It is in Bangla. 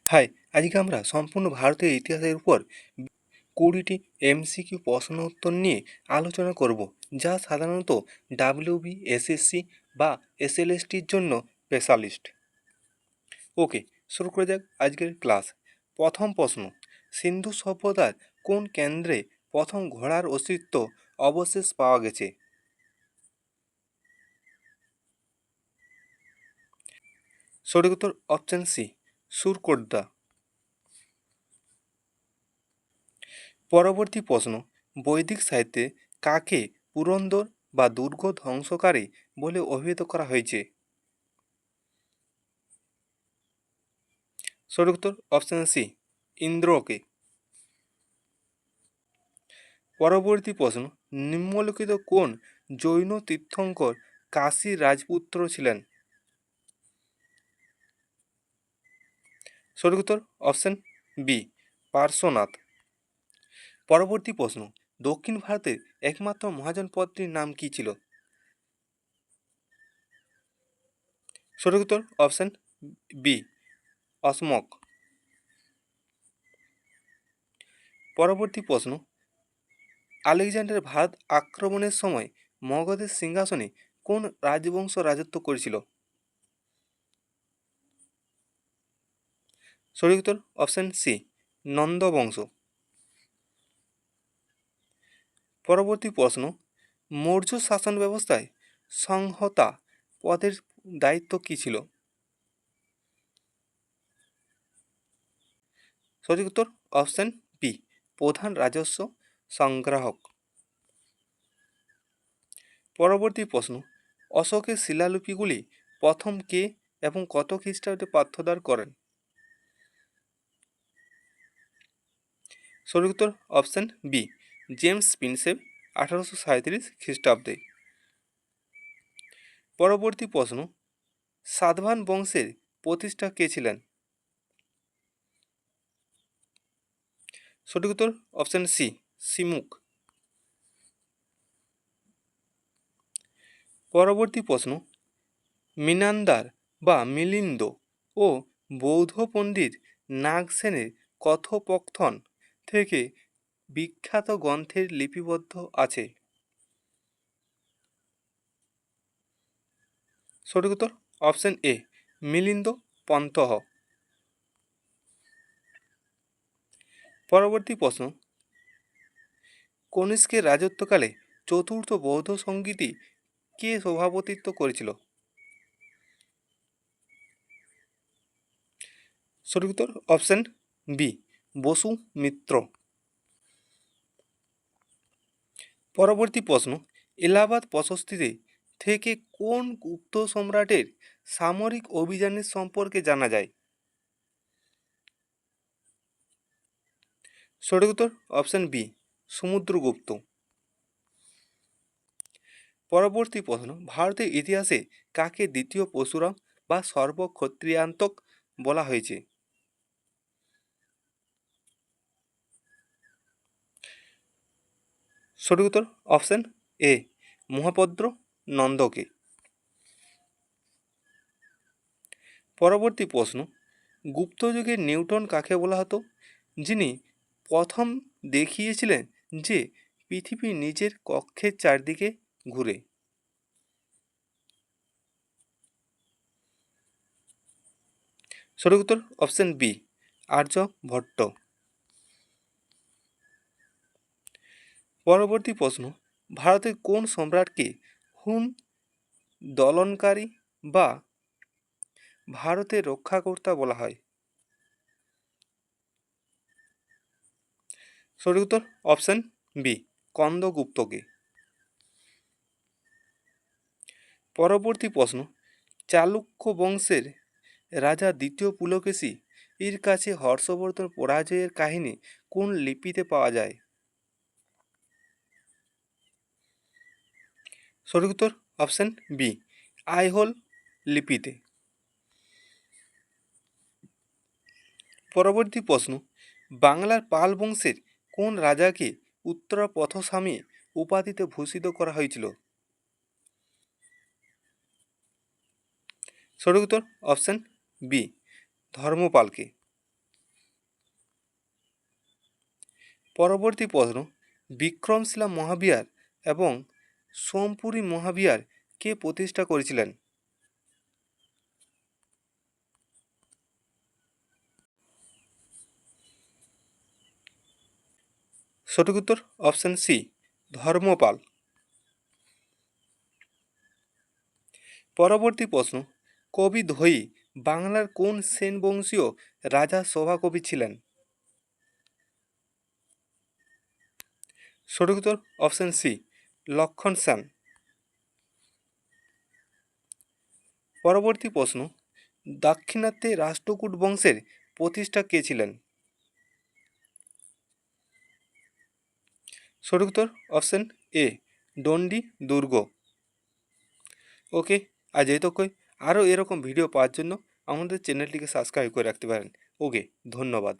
হাই, আজকে আমরা সম্পূর্ণ ভারতের ইতিহাসের উপর 20টি এমসিকিউ প্রশ্ন উত্তর নিয়ে আলোচনা করব, যা সাধারণত ডাব্লিউবি, এসএসসি বা এসএলএসটির জন্য স্পেশালিস্ট। ওকে, শুরু করে যাক আজকের ক্লাস। প্রথম প্রশ্ন, সিন্ধু সভ্যতার কোন কেন্দ্রে প্রথম ঘোড়ার অস্তিত্ব অবশেষ পাওয়া গেছে? সঠিক উত্তর অপশন সি, সুরকোটদা। পরবর্তী প্রশ্ন, বৈদিক সাহিত্যে কাকে পুরন্দর বা দুর্গ ধ্বংসকারী বলে অভিহিত করা হয়েছে? সঠিক উত্তর অপশন সি, ইন্দ্রকে। পরবর্তী প্রশ্ন, নিম্নলিখিত কোন জৈন তীর্থঙ্কর কাশীর রাজপুত্র ছিলেন? সঠিক উত্তর অপশন বি, পার্শ্বনাথ। পরবর্তী প্রশ্ন, দক্ষিণ ভারতের একমাত্র মহাজন পদটির নাম কি ছিল? সঠিক উত্তর অপশন বি, অসমক। পরবর্তী প্রশ্ন, আলেকজান্ডার ভারত আক্রমণের সময় মগধের সিংহাসনে কোন রাজবংশ রাজত্ব করেছিল? সঠিক উত্তর অপশন সি, নন্দ বংশ। পরবর্তী প্রশ্ন, মৌর্য শাসন ব্যবস্থায় সংহতা পদের দায়িত্ব কী ছিল? সঠিক উত্তর অপশন বি, প্রধান রাজস্ব সংগ্রাহক। পরবর্তী প্রশ্ন, অশোকের শিলালিপিগুলি প্রথম কে এবং কত খ্রিস্টাব্দে পাঠ্যদার করেন? সঠিক উত্তর অপশন বি, জেমস প্রিন্সেপ 1837 খ্রিস্টাব্দে। পরবর্তী প্রশ্ন, সাতবাহন বংশের প্রতিষ্ঠা কে ছিলেন? সঠিক উত্তর অপশন সি, সিমুক। পরবর্তী প্রশ্ন, মিনান্দার বা মিলিন্দ ও বৌদ্ধ পণ্ডিত নাগসেনের কথোপকথন থেকে বিখ্যাত গ্রন্থের লিপিবদ্ধ আছে? সঠিক উত্তর অপশন এ, মিলিন্দ পন্তহ। পরবর্তী প্রশ্ন, কনিষ্কের রাজত্বকালে চতুর্থ বৌদ্ধ সংগীতি কে সভাপতিত্ব করেছিল? সঠিক উত্তর অপশন বি, বসু মিত্র। পরবর্তী প্রশ্ন, এলাহাবাদ প্রশস্তিতে থেকে কোন গুপ্ত সম্রাটের সামরিক অভিযানের সম্পর্কে জানা যায়? সঠিক উত্তর অপশন বি, সমুদ্রগুপ্ত। পরবর্তী প্রশ্ন, ভারতের ইতিহাসে কাকে দ্বিতীয় পরশুরাম বা সর্বক্ষত্রিয়ান্তক বলা হয়েছে? সঠিক উত্তর অপশন এ, মহাভদ্র নন্দকে। পরবর্তী প্রশ্ন, গুপ্ত যুগের নিউটন কাকে বলা হতো, যিনি প্রথম দেখিয়েছিলেন যে পৃথিবী নিজের কক্ষের চারদিকে ঘুরে? সঠিক উত্তর অপশন বি, আর্যভট্ট। পরবর্তী প্রশ্ন, ভারতের কোন সম্রাটকে হুন দলনকারী বা ভারতের রক্ষাকর্তা বলা হয়? সঠিক উত্তর অপশন বি, কন্দগুপ্তকে। পরবর্তী প্রশ্ন, চালুক্য বংশের রাজা দ্বিতীয় পুলকেশী এর কাছে হর্ষবর্ধন পরাজয়ের কাহিনী কোন লিপিতে পাওয়া যায়? সঠিক উত্তর অপশন বি, আইহোল লিপিতে। পরবর্তী প্রশ্ন, বাংলার পাল বংশের কোন রাজাকে উত্তর পথস্বামী উপাধিতে ভূষিত করা হয়েছিল? সঠিক উত্তর অপশন বি, ধর্মপালকে। পরবর্তী প্রশ্ন, বিক্রমশিলা মহাবিহার এবং সোমপুরী মহাবিহার কে প্রতিষ্ঠা করেছিলেন? সঠিক উত্তর অপশন সি, ধর্মপাল। পরবর্তী প্রশ্ন, কবি ধয়ী বাংলার কোন সেন বংশীয় রাজা সভাকবি ছিলেন? সঠিক উত্তর অপশন সি, লক্ষণ সেন। পরবর্তী প্রশ্ন, দাক্ষিণাত্যে রাষ্ট্রকূট বংশের প্রতিষ্ঠা কে ছিলেন? সঠিক উত্তর অপশন এ, দণ্ডী দুর্গ। ওকে, আজ এতক্ষণ। আরও এরকম ভিডিও পাওয়ার জন্য আমাদের চ্যানেলটিকে সাবস্ক্রাইব করে রাখতে পারেন। ওকে, ধন্যবাদ।